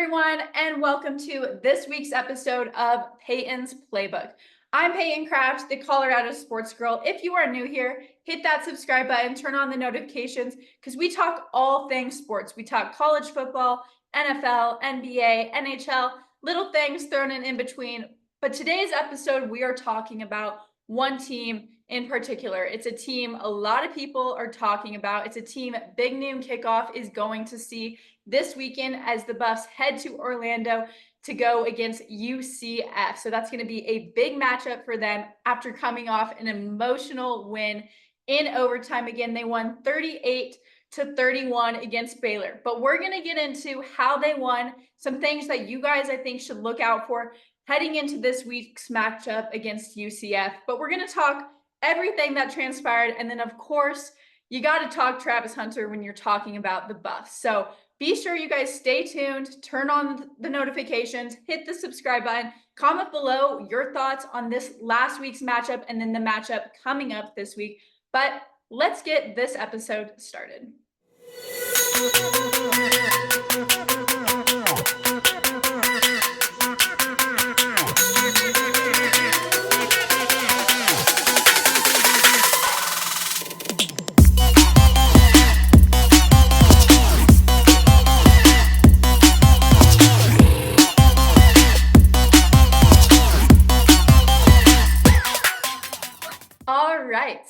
everyone, and welcome to this week's episode of Peyton's Playbook. I'm Peyton Kraft, the Colorado sports girl. If you are new here, hit that subscribe button, turn on the notifications, because we talk all things sports. We talk college football, NFL, NBA, NHL, little things thrown in between. But today's episode, we are talking about one team in particular. It's a team a lot of people are talking about. It's a team Big Noon Kickoff is going to see this weekend as the Buffs head to Orlando to go against UCF. So that's going to be a big matchup for them after coming off an emotional win in overtime. Again, they won 38-31 against Baylor. But we're going to get into how they won, some things that you guys, I think, should look out for heading into this week's matchup against UCF. But we're going to talk everything that transpired. And then, of course, you got to talk Travis Hunter when you're talking about the Buffs. So be sure you guys stay tuned, turn on the notifications, hit the subscribe button, comment below your thoughts on this last week's matchup and then the matchup coming up this week. But let's get this episode started.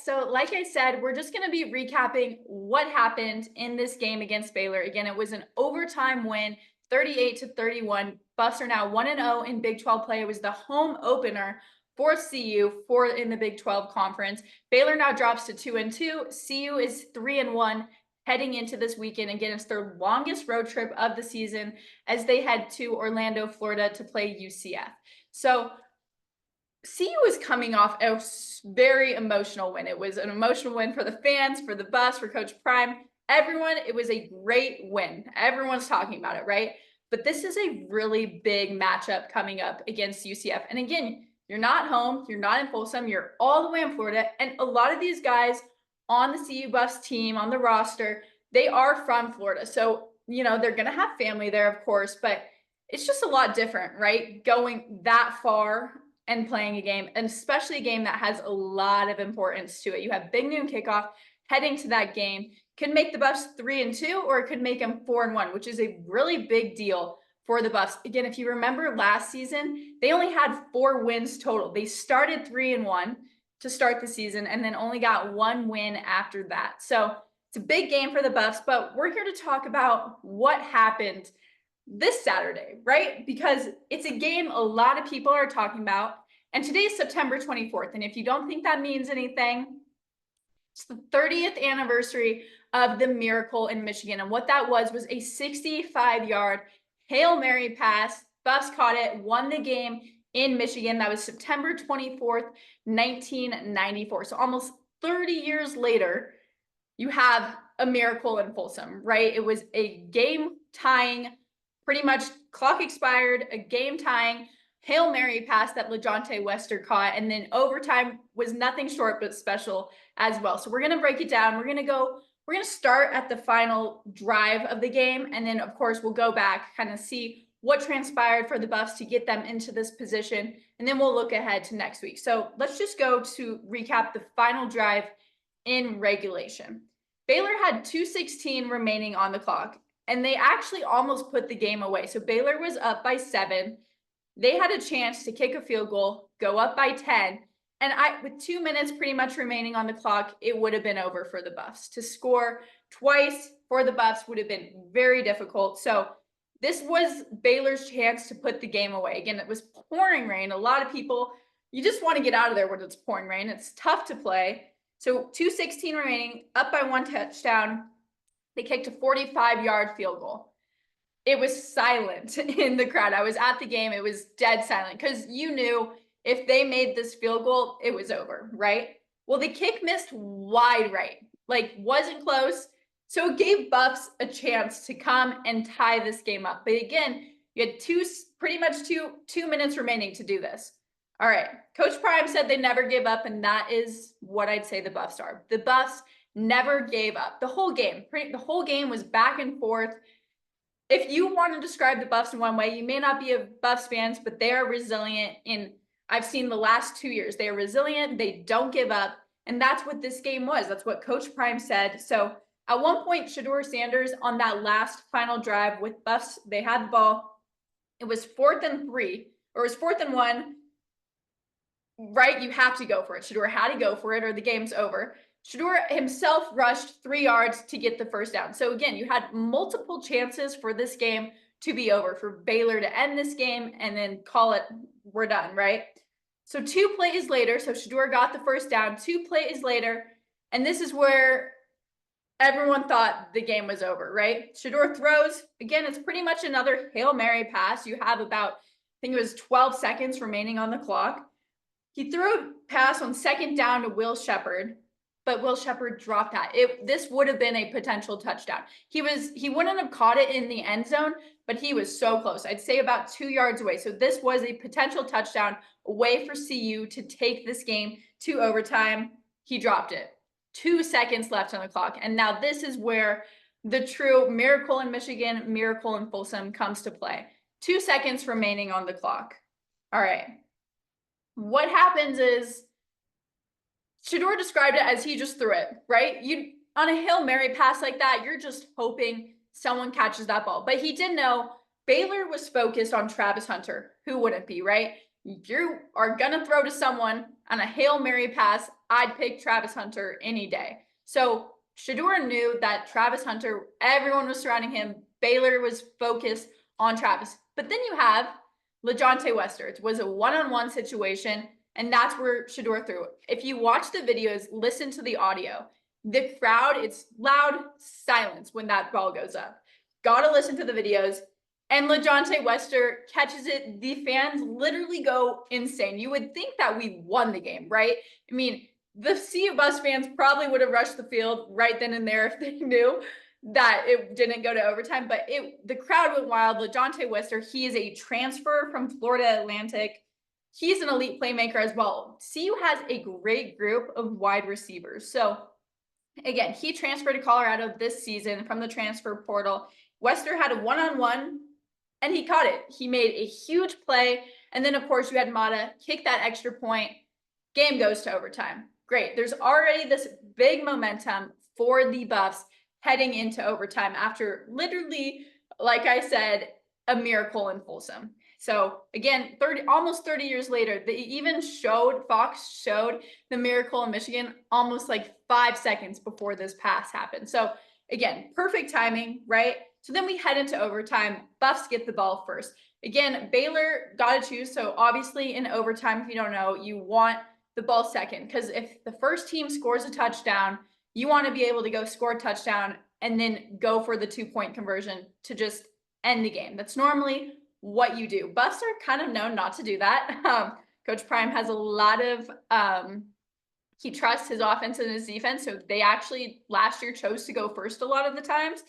So like I said, we're just going to be recapping what happened in this game against Baylor. Again, it was an overtime win, 38-31. Buffs are now 1-0 in Big 12 play. It was the home opener for CU in the Big 12 conference. Baylor now drops to 2-2. CU is 3-1 heading into this weekend. Again, it's their longest road trip of the season as they head to Orlando, Florida to play UCF. So CU is coming off a very emotional win. It was an emotional win for the fans, for the Buffs, for Coach Prime. Everyone, it was a great win. Everyone's talking about it, right? But this is a really big matchup coming up against UCF. And again, you're not home. You're not in Folsom. You're all the way in Florida. And a lot of these guys on the CU Buffs team, on the roster, they are from Florida. So, they're going to have family there, of course, but it's just a lot different, right? Going that far and playing a game, and especially a game that has a lot of importance to it. You have Big Noon Kickoff heading to that game. Could make the Buffs 3-2, or it could make them 4-1, which is a really big deal for the Buffs. Again, if you remember last season, they only had 4 wins total. They started 3-1 to start the season and then only got 1 win after that. So it's a big game for the Buffs, but we're here to talk about what happened this Saturday, right? Because it's a game a lot of people are talking about. And today is September 24th. And if you don't think that means anything, it's the 30th anniversary of the Miracle in Michigan. And what that was a 65-yard Hail Mary pass. Buffs caught it, won the game in Michigan. That was September 24th, 1994. So almost 30 years later, you have a miracle in Folsom, right? It was a game-tying, pretty much clock expired, a game-tying Hail Mary pass that LaJohntay caught, and then overtime was nothing short but special as well. So we're going to break it down. We're going to start at the final drive of the game, and then, of course, we'll go back, kind of see what transpired for the Buffs to get them into this position, and then we'll look ahead to next week. So let's just go to recap the final drive in regulation. Baylor had 2:16 remaining on the clock, and they actually almost put the game away. So Baylor was up by 7. They had a chance to kick a field goal, go up by 10. And with 2 minutes pretty much remaining on the clock, it would have been over for the Buffs. To score twice for the Buffs would have been very difficult. So this was Baylor's chance to put the game away. Again, it was pouring rain. A lot of people, you just want to get out of there when it's pouring rain. It's tough to play. So 2:16 remaining, up by 1 touchdown. They kicked a 45-yard field goal. It was silent in the crowd. I was at the game. It was dead silent because you knew if they made this field goal, it was over, right? Well, the kick missed wide right, wasn't close. So it gave Buffs a chance to come and tie this game up. But again, you had pretty much two minutes remaining to do this. All right. Coach Prime said they never give up, and that is what I'd say the Buffs are. The Buffs never gave up. The whole game was back and forth. if you want to describe the Buffs in one way, you may not be a Buffs fans, but they are resilient I've seen the last 2 years. They are resilient. They don't give up. And that's what this game was. That's what Coach Prime said. So at one point, Shedeur Sanders on that last final drive with Buffs, they had the ball. It was 4th and 3, or it was 4th and 1. Right? You have to go for it. Shedeur had to go for it or the game's over. Shedeur himself rushed 3 yards to get the first down. So again, you had multiple chances for this game to be over, for Baylor to end this game and then call it, we're done, right? So 2 plays later, so Shedeur got the first down. 2 plays later, and this is where everyone thought the game was over, right? Shedeur throws, again, it's pretty much another Hail Mary pass. You have about, I think it was 12 seconds remaining on the clock. He threw a pass on 2nd down to Will Sheppard, but Will Sheppard dropped that. This would have been a potential touchdown. He wouldn't have caught it in the end zone, but he was so close. I'd say about 2 yards away. So this was a potential touchdown, a way for CU to take this game to overtime. He dropped it. 2 seconds left on the clock. And now this is where the true miracle in Michigan, miracle in Folsom comes to play. 2 seconds remaining on the clock. All right. What happens is Shedeur described it as he just threw it, right? On a Hail Mary pass like that, you're just hoping someone catches that ball. But he did know Baylor was focused on Travis Hunter. Who wouldn't be, right? If you are going to throw to someone on a Hail Mary pass, I'd pick Travis Hunter any day. So Shedeur knew that Travis Hunter, everyone was surrounding him. Baylor was focused on Travis. But then you have LaJohntay Wester. It was a one-on-one situation, and that's where Shedeur threw. If you watch the videos, listen to the audio. The crowd, it's loud silence when that ball goes up. Gotta listen to the videos. And LaJohntay Wester catches it. The fans literally go insane. You would think that we won the game, right? I mean, the CU Bus fans probably would have rushed the field right then and there if they knew that it didn't go to overtime, but the crowd went wild. LaJohntay Wester, he is a transfer from Florida Atlantic. He's an elite playmaker as well. CU has a great group of wide receivers. So again, he transferred to Colorado this season from the transfer portal. Wester had a one-on-one and he caught it. He made a huge play. And then of course you had Mata kick that extra point. Game goes to overtime. Great. There's already this big momentum for the Buffs heading into overtime after literally, like I said, a miracle in Folsom. So again, almost 30 years later, Fox showed the miracle in Michigan almost like 5 seconds before this pass happened. So again, perfect timing, right? So then we head into overtime. Buffs get the ball first. Again, Baylor got to choose. So obviously in overtime, if you don't know, you want the ball second, because if the first team scores a touchdown, you want to be able to go score a touchdown and then go for the 2-point conversion to just end the game. That's normally what you do. Buffs are kind of known not to do that. Coach Prime has a lot of, he trusts his offense and his defense. So they actually last year chose to go first a lot of the times,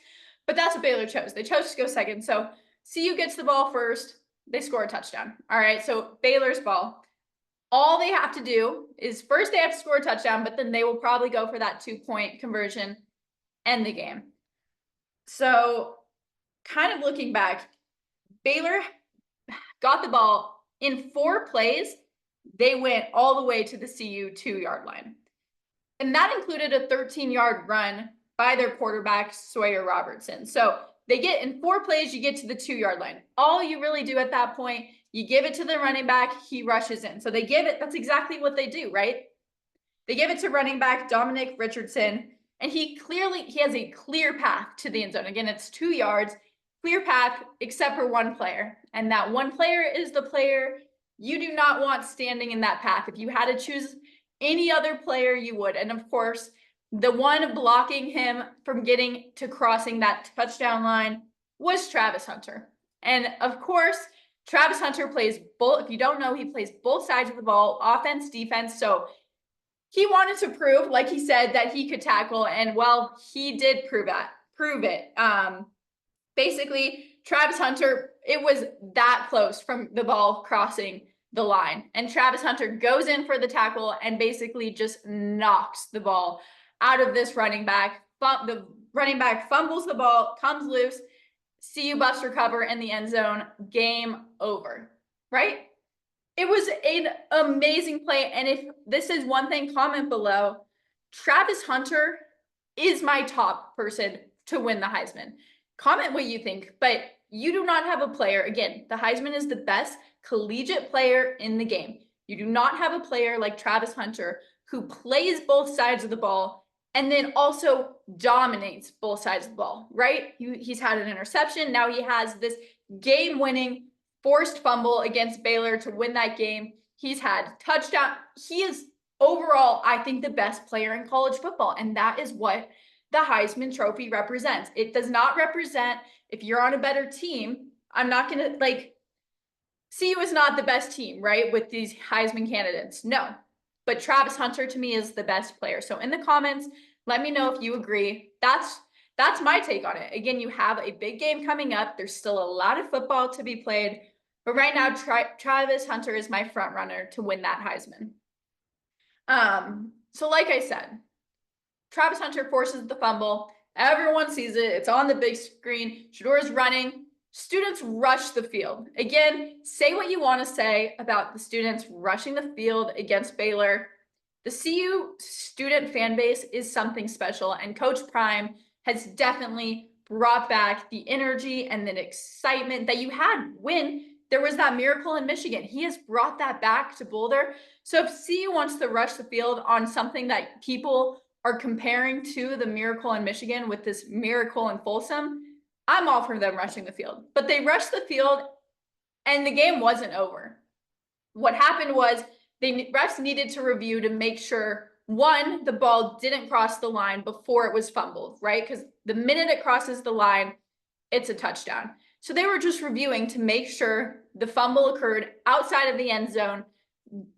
but that's what Baylor chose. They chose to go second. So CU gets the ball first. They score a touchdown. All right. So Baylor's ball. All they have to do is first they have to score a touchdown, but then they will probably go for that 2-point conversion, end the game. So kind of looking back, Baylor got the ball in 4 plays. They went all the way to the CU 2-yard line. And that included a 13-yard run by their quarterback, Sawyer Robertson. So they get in 4 plays, you get to the 2-yard line. All you really do at that point, you give it to the running back, he rushes in. So they give it, that's exactly what they do, right? They give it to running back Dominic Richardson, and he has a clear path to the end zone. Again, it's 2 yards, clear path, except for one player. And that one player is the player you do not want standing in that path. If you had to choose any other player, you would. And of course, the one blocking him from getting to crossing that touchdown line was Travis Hunter. And of course, Travis Hunter plays both. If you don't know, he plays both sides of the ball, offense, defense. So he wanted to prove, like he said, that he could tackle. And well, he did prove it. Basically, Travis Hunter, it was that close from the ball crossing the line. And Travis Hunter goes in for the tackle and basically just knocks the ball out of this running back. The running back fumbles the ball, comes loose. CU bust recover in the end zone, game over, right? It was an amazing play. And if this is one thing, comment below. Travis Hunter is my top person to win the Heisman. Comment what you think, but you do not have a player. Again, the Heisman is the best collegiate player in the game. You do not have a player like Travis Hunter who plays both sides of the ball and then also dominates both sides of the ball, right? He's had an interception. Now he has this game-winning forced fumble against Baylor to win that game. He's had touchdown. He is overall, I think, the best player in college football. And that is what the Heisman Trophy represents. It does not represent if you're on a better team. I'm not going to, like, CU is not the best team, right, with these Heisman candidates. No. But Travis Hunter, to me, is the best player. So in the comments, let me know if you agree. That's my take on it. Again, you have a big game coming up. There's still a lot of football to be played. But right now, Travis Hunter is my front runner to win that Heisman. So like I said, Travis Hunter forces the fumble. Everyone sees it. It's on the big screen. Shadour's running. Students rush the field. Again, say what you want to say about the students rushing the field against Baylor. The CU student fan base is something special, and Coach Prime has definitely brought back the energy and the excitement that you had when there was that miracle in Michigan. He has brought that back to Boulder. So if CU wants to rush the field on something that people are comparing to the miracle in Michigan with this miracle in Folsom, I'm all for them rushing the field. But they rushed the field and the game wasn't over. What happened was the refs needed to review to make sure, one, the ball didn't cross the line before it was fumbled, right? Because the minute it crosses the line, it's a touchdown. So they were just reviewing to make sure the fumble occurred outside of the end zone.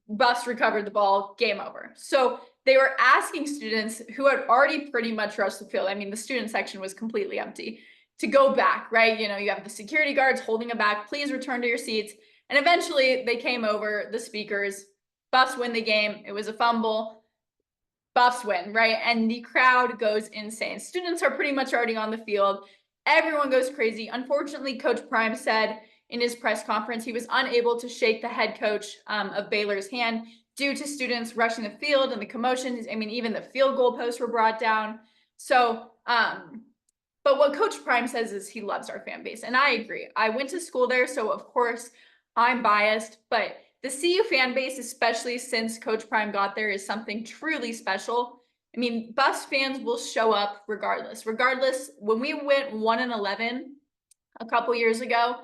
Buffs recovered the ball, game over. So they were asking students who had already pretty much rushed the field. I mean, the student section was completely empty, to go back, right? You know, you have the security guards holding them back. Please return to your seats. And eventually they came over, the speakers. Buffs win the game. It was a fumble. Buffs win, right? And the crowd goes insane. Students are pretty much already on the field. Everyone goes crazy. Unfortunately, Coach Prime said in his press conference he was unable to shake the head coach of Baylor's hand due to students rushing the field and the commotions. I mean, even the field goal posts were brought down. So, but what Coach Prime says is he loves our fan base. And I agree. I went to school there, so of course I'm biased. But the CU fan base, especially since Coach Prime got there, is something truly special. I mean, Buffs fans will show up regardless. Regardless, when we went 1-11 a couple years ago,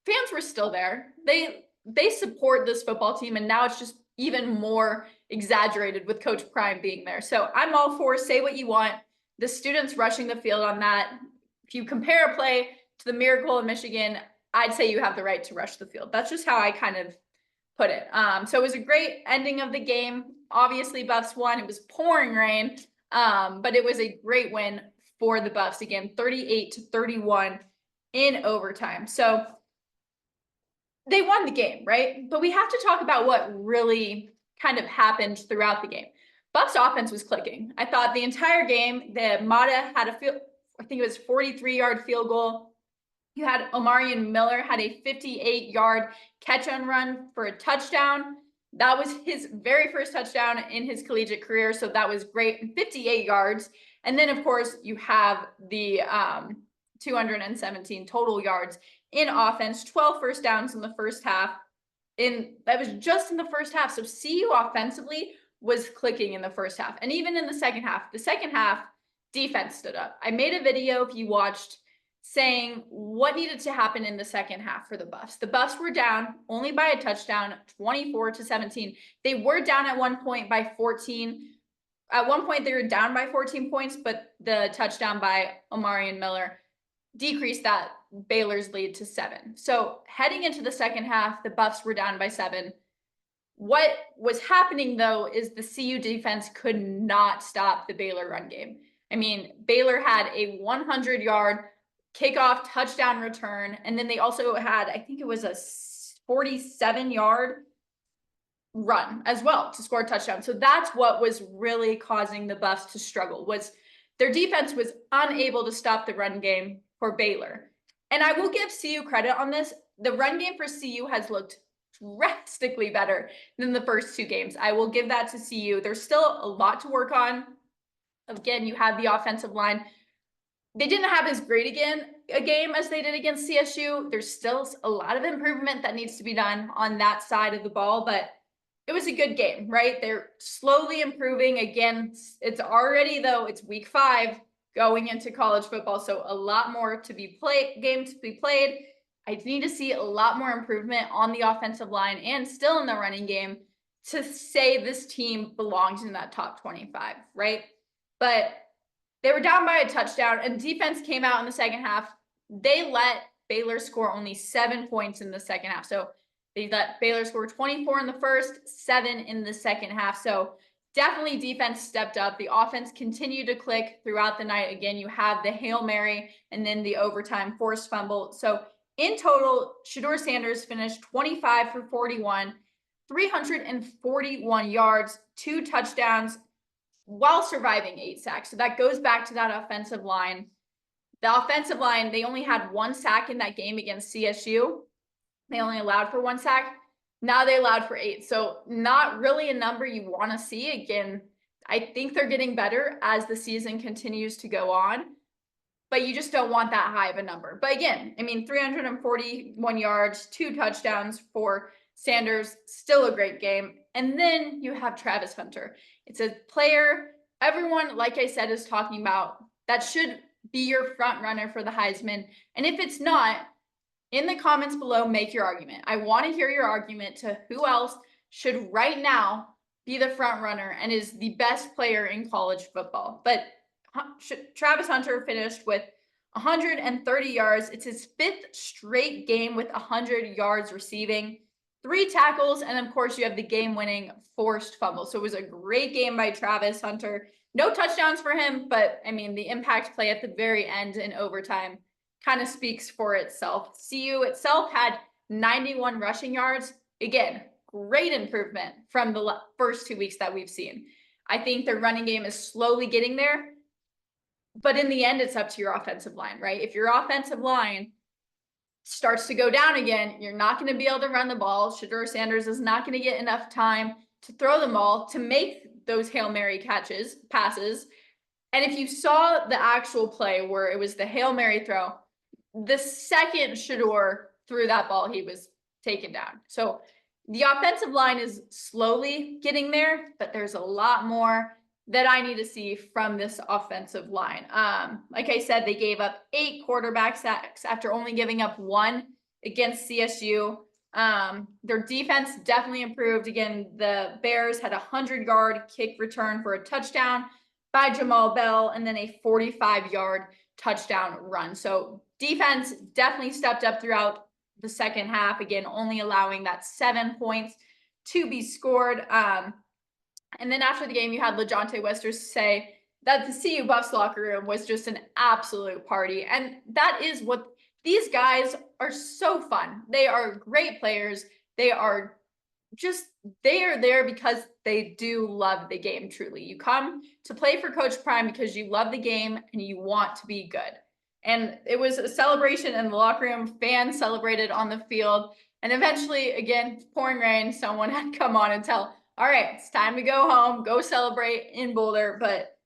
fans were still there. They support this football team, and now it's just even more exaggerated with Coach Prime being there. So I'm all for say what you want. The students rushing the field on that. If you compare a play to the miracle in Michigan, I'd say you have the right to rush the field. That's just how I kind of put it. So it was a great ending of the game. Obviously, Buffs won. It was pouring rain, but it was a great win for the Buffs. Again, 38-31 in overtime. So they won the game, right? But we have to talk about what really kind of happened throughout the game. Buffs offense was clicking. I thought the entire game, the Mata had a field, I think it was 43-yard field goal. You had Omarion Miller had a 58-yard catch and run for a touchdown. That was his very first touchdown in his collegiate career, so that was great. 58 yards. And then, of course, you have the 217 total yards in offense, 12 first downs in the first half. That was just in the first half. So CU offensively was clicking in the first half. And even in the second half, defense stood up. I made a video, if you watched, saying what needed to happen in the second half for the Buffs. The Buffs were down only by a touchdown, 24-17. They were down at one point by 14. At one point, they were down by 14 points, but the touchdown by Omarion Miller decreased that Baylor's lead to 7. So heading into the second half, the Buffs were down by 7. What was happening, though, is the CU defense could not stop the Baylor run game. I mean, Baylor had a 100-yard kickoff touchdown return, and then they also had, I think it was a 47-yard run as well to score a touchdown. So that's what was really causing the Buffs to struggle, was their defense was unable to stop the run game for Baylor. And I will give CU credit on this. The run game for CU has looked drastically better than the first 2 games. I will give that to CU. There's still a lot to work on. Again, you have the offensive line. They didn't have as great a game as they did against CSU. There's still a lot of improvement that needs to be done on that side of the ball, but it was a good game, right? They're slowly improving. Again, it's already, though, it's week 5 going into college football, so a lot more to be game to be played. I need to see a lot more improvement on the offensive line and still in the running game to say this team belongs in that top 25, right? But they were down by a touchdown, and defense came out in the second half. They let Baylor score only 7 points in the second half. So they let Baylor score 24 in the first, 7 in the second half. So definitely defense stepped up. The offense continued to click throughout the night. Again, you have the Hail Mary and then the overtime forced fumble. So in total, Shedeur Sanders finished 25 for 41, 341 yards, 2 touchdowns, while surviving 8 sacks. So that goes back to that offensive line. The offensive line, they only had 1 sack in that game against CSU. They only allowed for 1 sack. Now they allowed for 8. So not really a number you want to see. Again, I think they're getting better as the season continues to go on, but you just don't want that high of a number. But again, I mean, 341 yards, 2 touchdowns for Sanders, still a great game. And then you have Travis Hunter. It's a player everyone, like I said, is talking about that should be your front runner for the Heisman. And if it's not, in the comments below, make your argument. I want to hear your argument to who else should right now be the front runner and is the best player in college football. But Travis Hunter finished with 130 yards. It's his 5th straight game with 100 yards receiving, 3 tackles, and of course you have the game-winning forced fumble. So it was a great game by Travis Hunter. No touchdowns for him, but I mean, the impact play at the very end in overtime kind of speaks for itself. CU itself had 91 rushing yards. Again, great improvement from the first 2 weeks that we've seen. I think their running game is slowly getting there, but in the end, it's up to your offensive line, right? If your offensive line starts to go down again, you're not going to be able to run the ball. Shedeur Sanders is not going to get enough time to throw the ball to make those Hail Mary passes. And if you saw the actual play where it was the Hail Mary throw, the second Shedeur threw that ball, he was taken down. So the offensive line is slowly getting there, but there's a lot more that I need to see from this offensive line. Like I said, they gave up 8 quarterback sacks after only giving up 1 against CSU. Their defense definitely improved. Again, the Bears had a 100-yard kick return for a touchdown by Jamal Bell and then a 45-yard touchdown run. So defense definitely stepped up throughout the second half. Again, only allowing that 7 points to be scored. And then after the game, you had LaJohntay Westers say that the CU Buffs locker room was just an absolute party. And that is what these guys are, so fun. They are great players. They are there because they do love the game, truly. You come to play for Coach Prime because you love the game and you want to be good. And it was a celebration in the locker room. Fans celebrated on the field. And eventually, again, pouring rain, someone had to come on and tell, all right, it's time to go home, go celebrate in Boulder. But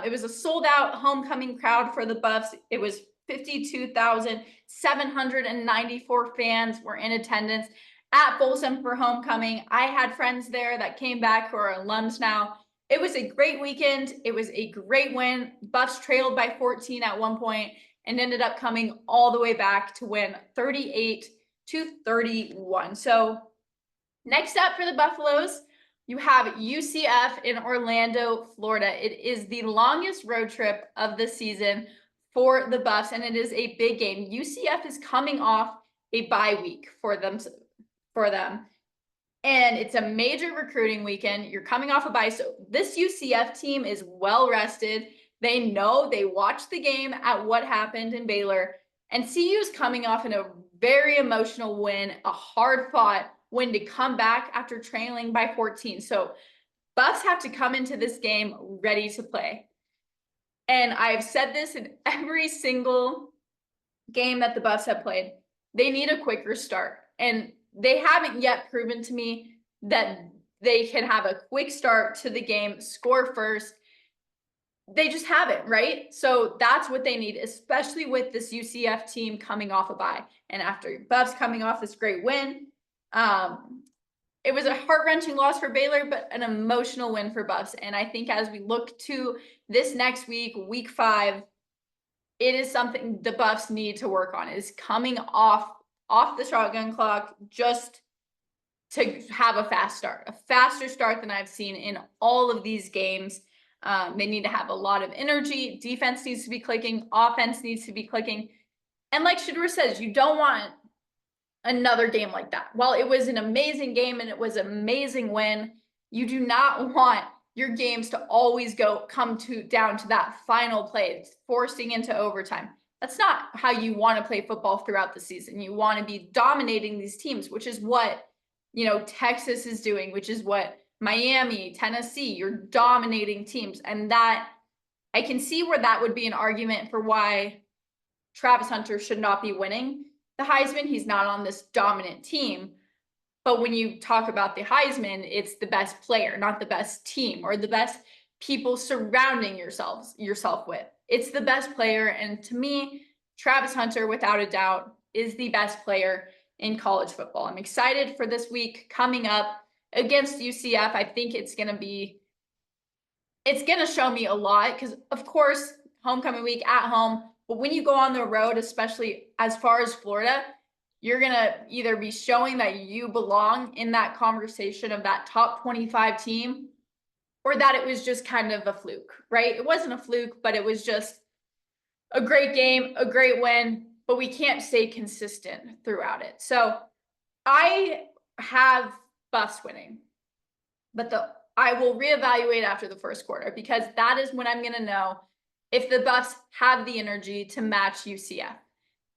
it was a sold-out homecoming crowd for the Buffs. It was 52,794 fans were in attendance at Folsom for homecoming. I had friends there that came back who are alums now. It was a great weekend. It was a great win. Buffs trailed by 14 at one point and ended up coming all the way back to win 38-31. So next up for the Buffaloes, you have UCF in Orlando, Florida. It is the longest road trip of the season for the Buffs, and it is a big game. UCF is coming off a bye week for them. And it's a major recruiting weekend. You're coming off a bye. So this UCF team is well rested. They know, they watched the game at what happened in Baylor. And CU is coming off in a very emotional win, a hard-fought win to come back after trailing by 14. So Buffs have to come into this game ready to play. And I've said this in every single game that the Buffs have played, they need a quicker start. And they haven't yet proven to me that they can have a quick start to the game, score first. They just haven't, right? So that's what they need, especially with this UCF team coming off a bye. And after Buffs coming off this great win, it was a heart-wrenching loss for Baylor, but an emotional win for Buffs. And I think as we look to this next week, week 5, it is something the Buffs need to work on, is coming off the shotgun clock just to have a fast start, a faster start than I've seen in all of these games. They need to have a lot of energy. Defense needs to be clicking. Offense needs to be clicking. And like Shedeur says, you don't want another game like that. While it was an amazing game and it was an amazing win, you do not want your games to always come down to that final play, forcing into overtime. That's not how you want to play football throughout the season. You want to be dominating these teams, which is what, Texas is doing, which is what Miami, Tennessee, you're dominating teams. And that, I can see where that would be an argument for why Travis Hunter should not be winning the Heisman. He's not on this dominant team. But when you talk about the Heisman, it's the best player, not the best team or the best people surrounding yourself with. It's the best player. And to me, Travis Hunter, without a doubt, is the best player in college football. I'm excited for this week coming up against UCF. I think it's going to show me a lot because, of course, homecoming week at home. But when you go on the road, especially as far as Florida, you're going to either be showing that you belong in that conversation of that top 25 team, or that it was just kind of a fluke, right? It wasn't a fluke, but it was just a great game, a great win, but we can't stay consistent throughout it. So I have Buffs winning, but I will reevaluate after the first quarter, because that is when I'm going to know if the Buffs have the energy to match UCF.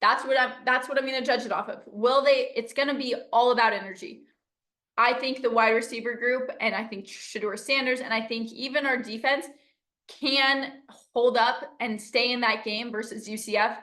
That's what I'm going to judge it off of. Will they? It's going to be all about energy. I think the wide receiver group, and I think Shedeur Sanders, and I think even our defense can hold up and stay in that game versus UCF.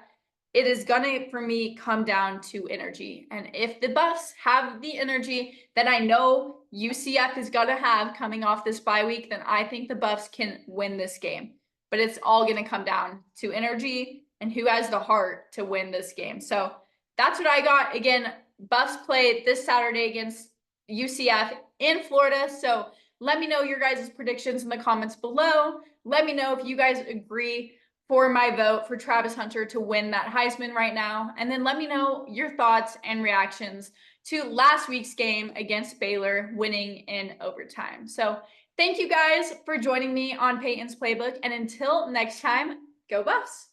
It is going to, for me, come down to energy. And if the Buffs have the energy that I know UCF is going to have coming off this bye week, then I think the Buffs can win this game. But it's all going to come down to energy and who has the heart to win this game. So that's what I got. Again, Buffs play this Saturday against UCF in Florida. So let me know your guys' predictions in the comments below. Let me know if you guys agree for my vote for Travis Hunter to win that Heisman right now. And then let me know your thoughts and reactions to last week's game against Baylor, winning in overtime. So thank you guys for joining me on Peyton's Playbook. And until next time, go Buffs.